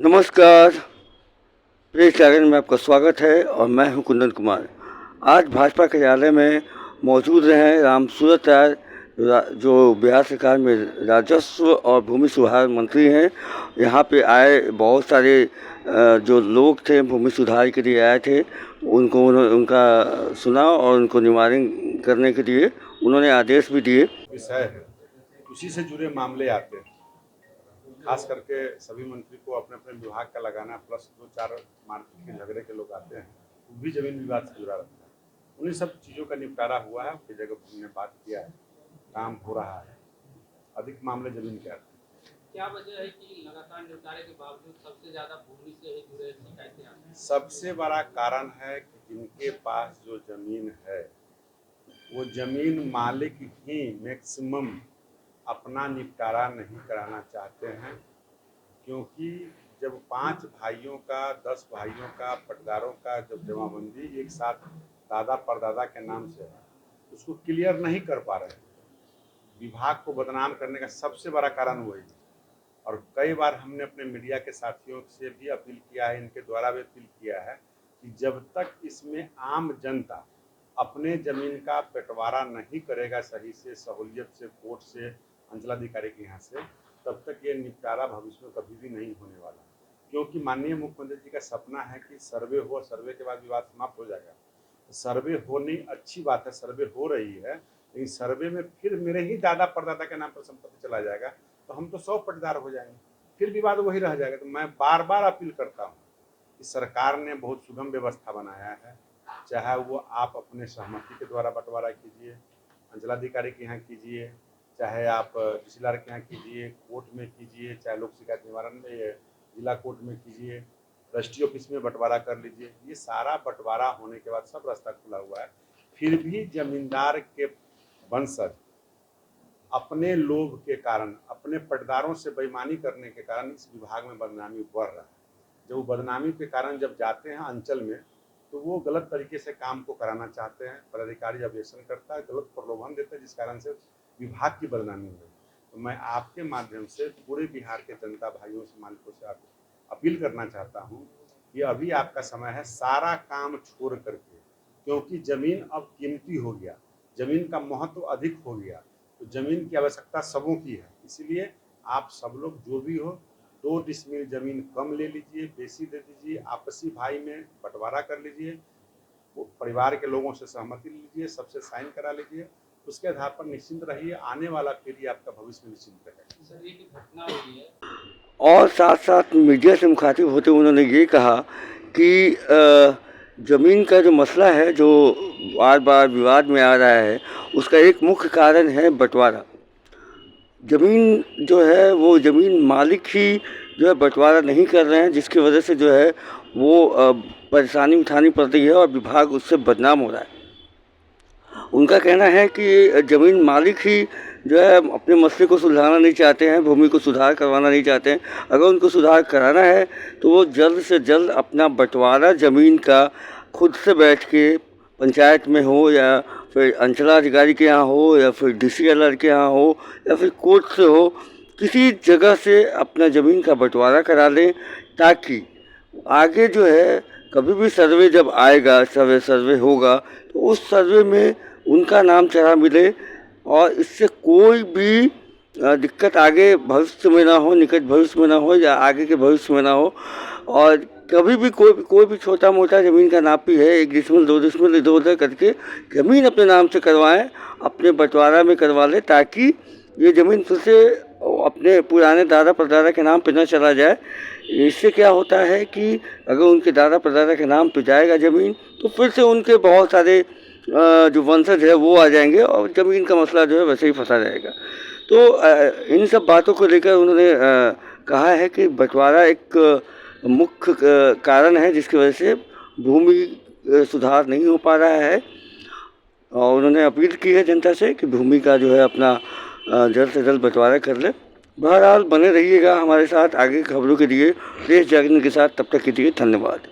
नमस्कार, प्रेस जागरण में आपका स्वागत है और मैं हूं कुंदन कुमार। आज भाजपा कार्यालय में मौजूद रहे राम सूरत राय, जो बिहार सरकार में राजस्व और भूमि सुधार मंत्री हैं। यहाँ पे आए बहुत सारे जो लोग थे भूमि सुधार के लिए आए थे, उनका सुना और उनको निवारण करने के लिए उन्होंने आदेश भी दिए। विषय है, उसी से जुड़े मामले आते हैं। खास करके सभी मंत्री को अपने अपने विभाग का लगाना, प्लस 2-4 मार्केट के झगड़े के लोग आते हैं, वो भी जमीन विवाद से जुड़ा रहता है। उन्हीं सब चीज़ों का निपटारा हुआ है, उसकी जगह हमने बात किया है, काम हो रहा है। अधिक मामले जमीन के आते हैं। क्या वजह है कि लगातार निपटारे के बावजूद सबसे ज्यादा भूमि से ही जुड़े शिकायतें आती हैं? सबसे बड़ा कारण है कि जिनके पास जो जमीन है, वो जमीन मालिक ही मैक्सिमम अपना निपटारा नहीं कराना चाहते हैं, क्योंकि जब 5 भाइयों का 10 भाइयों का पटदारों का जब जमाबंदी एक साथ दादा परदादा के नाम से है, उसको क्लियर नहीं कर पा रहे हैं। विभाग को बदनाम करने का सबसे बड़ा कारण वही है। और कई बार हमने अपने मीडिया के साथियों से भी अपील किया है, इनके द्वारा भी अपील किया है कि जब तक इसमें आम जनता अपने ज़मीन का बंटवारा नहीं करेगा सही से, सहूलियत से, कोर्ट से, अंचलाधिकारी के यहाँ से, तब तक ये निपटारा भविष्य में कभी भी नहीं होने वाला। क्योंकि माननीय मुख्यमंत्री जी का सपना है कि सर्वे हो, सर्वे के बाद विवाद समाप्त हो जाएगा। सर्वे होनी अच्छी बात है, सर्वे हो रही है, लेकिन सर्वे में फिर मेरे ही दादा परदादा के नाम पर संपत्ति चला जाएगा तो हम तो 100 पटदार हो जाएंगे, फिर विवाद वही रह जाएगा। तो मैं बार बार अपील करता हूँ कि सरकार ने बहुत सुगम व्यवस्था बनाया है, चाहे वो आप अपने सहमति के द्वारा बंटवारा कीजिए, अंचलाधिकारी के यहाँ कीजिए, चाहे आप तहसीलदार के यहाँ कीजिए, कोर्ट में कीजिए, चाहे लोक शिकायत निवारण में जिला कोर्ट में कीजिए, रजिस्ट्री ऑफिस में बंटवारा कर लीजिए। ये सारा बंटवारा होने के बाद सब रास्ता खुला हुआ है, फिर भी जमींदार के वंशज अपने लोभ के कारण, अपने पटदारों से बेईमानी करने के कारण इस विभाग में बदनामी बढ़ रहा है। जब वो बदनामी के कारण जब जाते हैं अंचल में, तो वो गलत तरीके से काम को कराना चाहते हैं। पदाधिकारी ऑब्जेक्शन करता है, गलत प्रलोभन देता है, जिस कारण से विभाग की बदनामी हुई। तो मैं आपके माध्यम से पूरे बिहार के जनता भाइयों से, मालिकों से आप अपील करना चाहता हूँ कि अभी आपका समय है सारा काम छोड़ करके, क्योंकि ज़मीन अब कीमती हो गया, ज़मीन का महत्व अधिक हो गया, तो ज़मीन की आवश्यकता सबों की है। इसलिए आप सब लोग जो भी हो, 2 डिसमिल ज़मीन कम ले लीजिए, बेसी दे दीजिए, आपसी भाई में बंटवारा कर लीजिए, वो परिवार के लोगों से सहमति लीजिए, सबसे साइन करा लीजिए, उसके आधार पर निश्चिंत रहिए। आने वाला पीढ़ी आपका भविष्य में निश्चिंत रहेगा। सर, एक घटना हुई है और साथ साथ मीडिया से मुखातिब होते हुए उन्होंने ये कहा कि ज़मीन का जो मसला है, जो बार बार विवाद में आ रहा है, उसका एक मुख्य कारण है बंटवारा। ज़मीन जो है वो ज़मीन मालिक ही जो है बंटवारा नहीं कर रहे हैं, जिसकी वजह से जो है वो परेशानी उठानी पड़ रही है और विभाग उससे बदनाम हो रहा है। उनका कहना है कि ज़मीन मालिक ही जो है अपने मसले को सुलझाना नहीं चाहते हैं, भूमि को सुधार करवाना नहीं चाहते हैं। अगर उनको सुधार कराना है तो वो जल्द से जल्द अपना बंटवारा ज़मीन का खुद से बैठ के पंचायत में हो, या फिर अंचलाधिकारी के यहाँ हो, या फिर DCLR के यहाँ हो, या फिर कोर्ट से हो, किसी जगह से अपना ज़मीन का बंटवारा करा लें, ताकि आगे जो है कभी भी सर्वे जब आएगा, सर्वे होगा, तो उस सर्वे में उनका नाम चढ़ा मिले और इससे कोई भी दिक्कत आगे भविष्य में ना हो, निकट भविष्य में ना हो, या आगे के भविष्य में ना हो। और कभी भी कोई भी छोटा मोटा ज़मीन का नापी है, 1 डिसमिल 2 डिसमिल इधर उधर करके ज़मीन अपने नाम से करवाएं, अपने बंटवारा में करवा लें, ताकि ये ज़मीन फिर से अपने पुराने दादा परदादा के नाम पे न चला जाए। इससे क्या होता है कि अगर उनके दादा परदादा के नाम पे जाएगा ज़मीन, तो फिर से उनके बहुत सारे जो वंशज है वो आ जाएंगे और ज़मीन का मसला जो है वैसे ही फंसा रहेगा। तो इन सब बातों को लेकर उन्होंने कहा है कि बंटवारा एक मुख्य कारण है जिसकी वजह से भूमि सुधार नहीं हो पा रहा है। और उन्होंने अपील की है जनता से कि भूमि का जो है अपना जल्द से जल्द बंटवारा कर ले। बहरहाल बने रहिएगा हमारे साथ आगे खबरों के लिए, प्रेस जागरण के साथ। तब तक के लिए धन्यवाद।